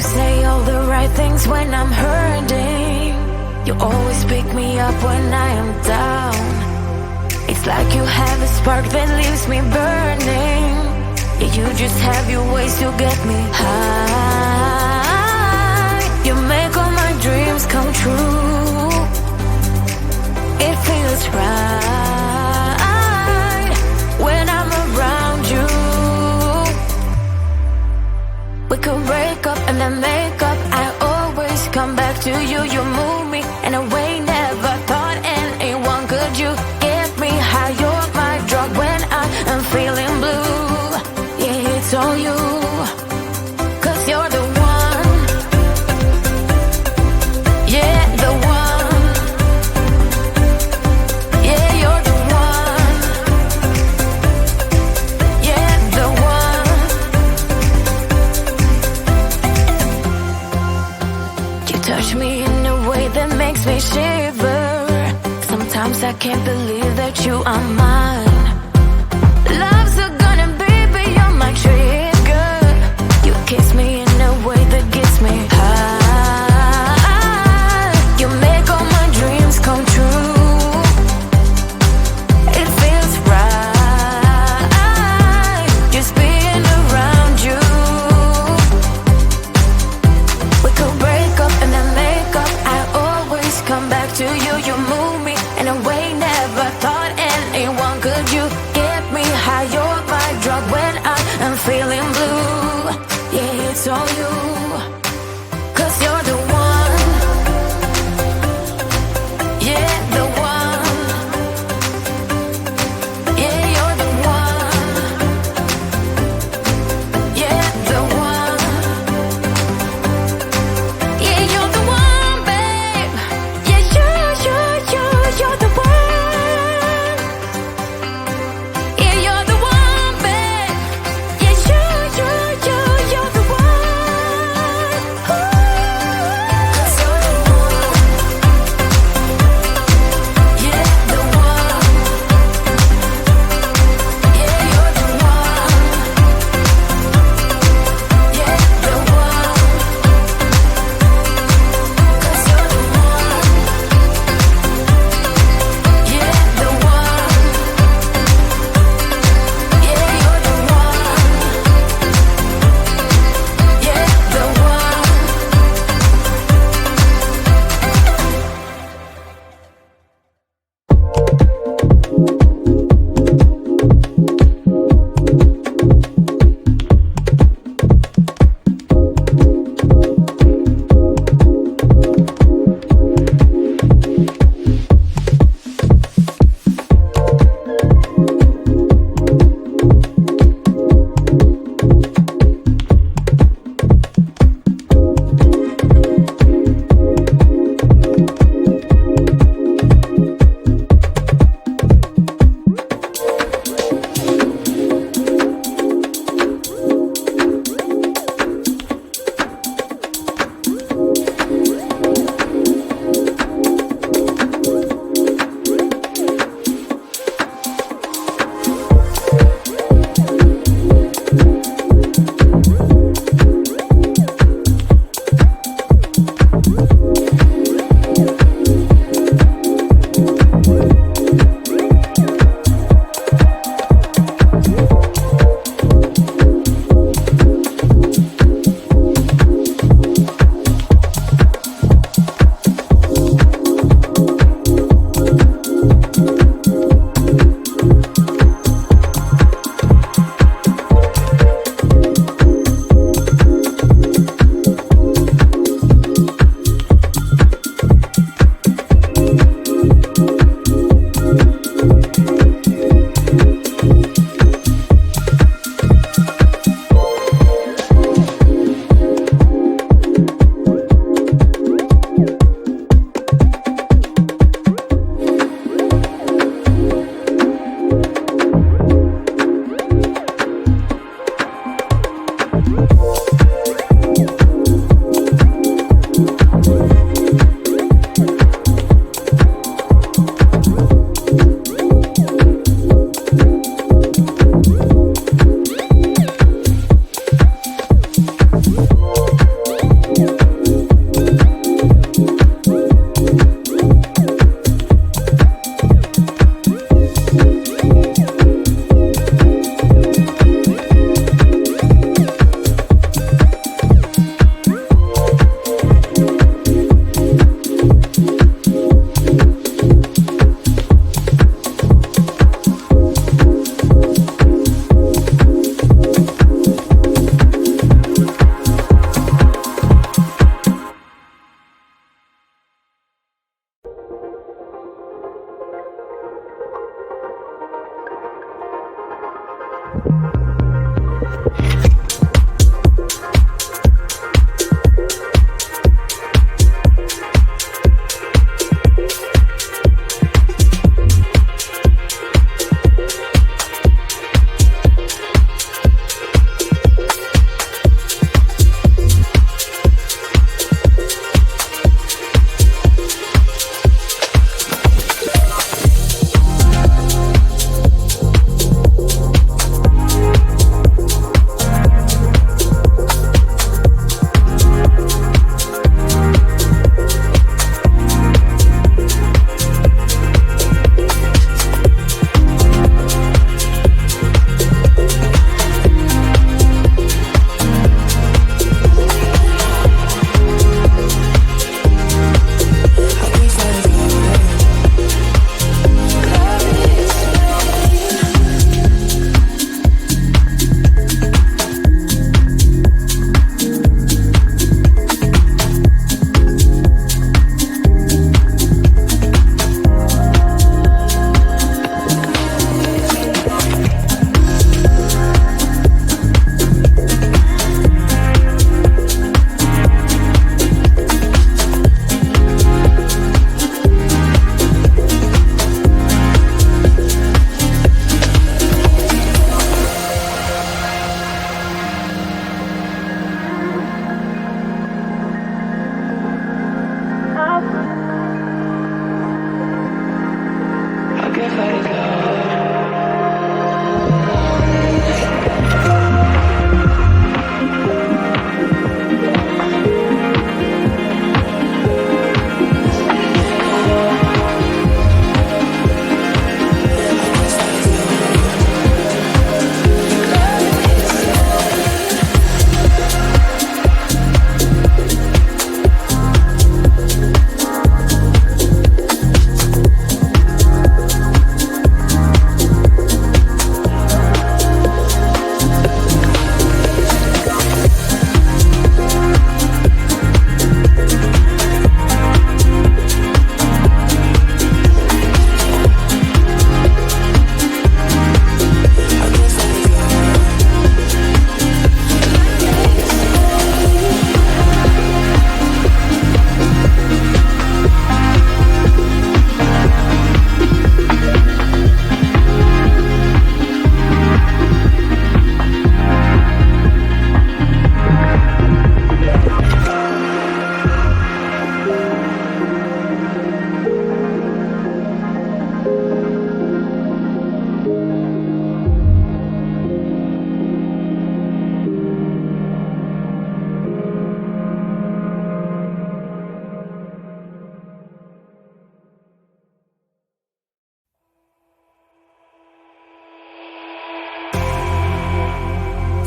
say all the right things when I'm hurting. You always pick me up when I am down. It's like you have a spark that leaves me burning. Yeah, you just have your ways to get me high. You make all my dreams come true. It feels right when I'm around you. We could break up and then make up. I always come back to you. You move me in a way never thought anyone could. You get me high. You're my drug when I am feeling blue. Yeah, it's all you, 'cause you're the one. Yeah, the one. Yeah, you're the one. Yeah, the one. You touch me in a way that makes me shiver. Sometimes I can't believe that you are mine. Love's a gun and baby you're my trigger. You kiss me in a way that gets me high. You make all my dreams come true. It feels right just being around you. We could break up and then make up. I always come back to you. You move me in a way never thought anyone could. You get me high. You're my drug when I am feeling blue. Yeah, it's all you, 'cause you're the one. Yeah, the one. Yeah, you're the one. Yeah, the one. Yeah, you're the one, babe. Yeah, you're the one. Yeah, you're the one, babe. Yeah,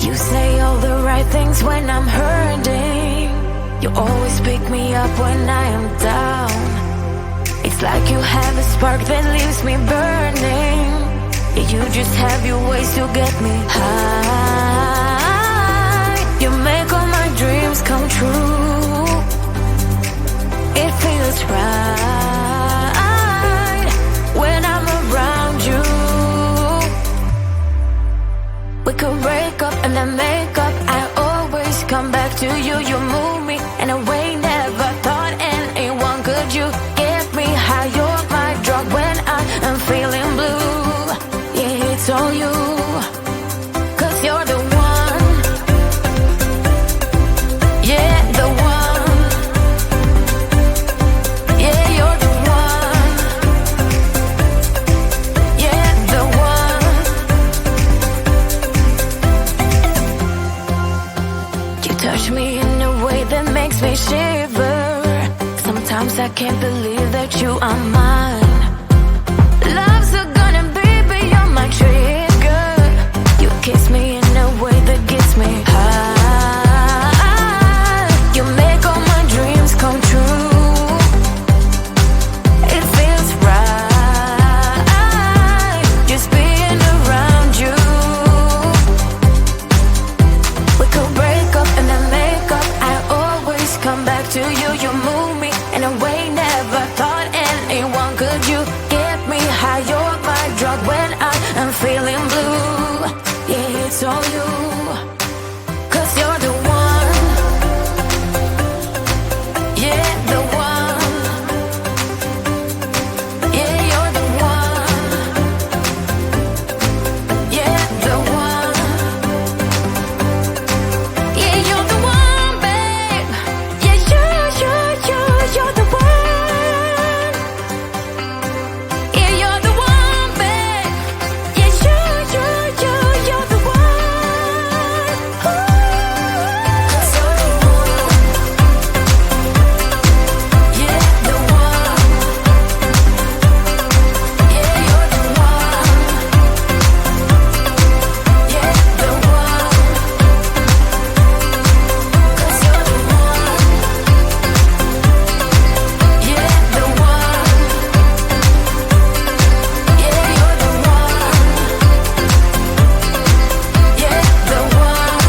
You say all the right things when I'm hurting. You always pick me up when I am down. It's like you have a spark that leaves me burning. Yeah, you just have your ways to get me high. You make all my dreams come true. It feels right when I'm around you. We could break up and then make up. I always come back to you. You move me in a way never thought anyone could. You get me high. You're my drug when I am feeling blue. Yeah, it's all you, 'cause you're the one. Yeah, the one. Yeah, you're the one. Yeah, the one. You touch me in a way that makes me shiver. Sometimes I can't believe that you are mine. Love's gonna be beyond my trigger. You kiss me in a way that gets me high. You make all my dreams come true. It feels right just being around you. We could break up and then make up. I always come back to you. You move me in a way never thought anyone could. You get me high. You're my drug when I am feeling blue. Yeah, it's all you, 'cause you're the one. Yeah, the one. Yeah, you're the one. Yeah, the one. Yeah, you're the one, babe. Yeah, you're the one. Yeah, you're the one, babe. Yeah, you're the one. Ooh. 'Cause you're the one. Yeah, the one. Yeah, you're the one. Yeah, the one. 'Cause you're the one. Yeah, the one. Yeah, you're the one. Yeah, the one.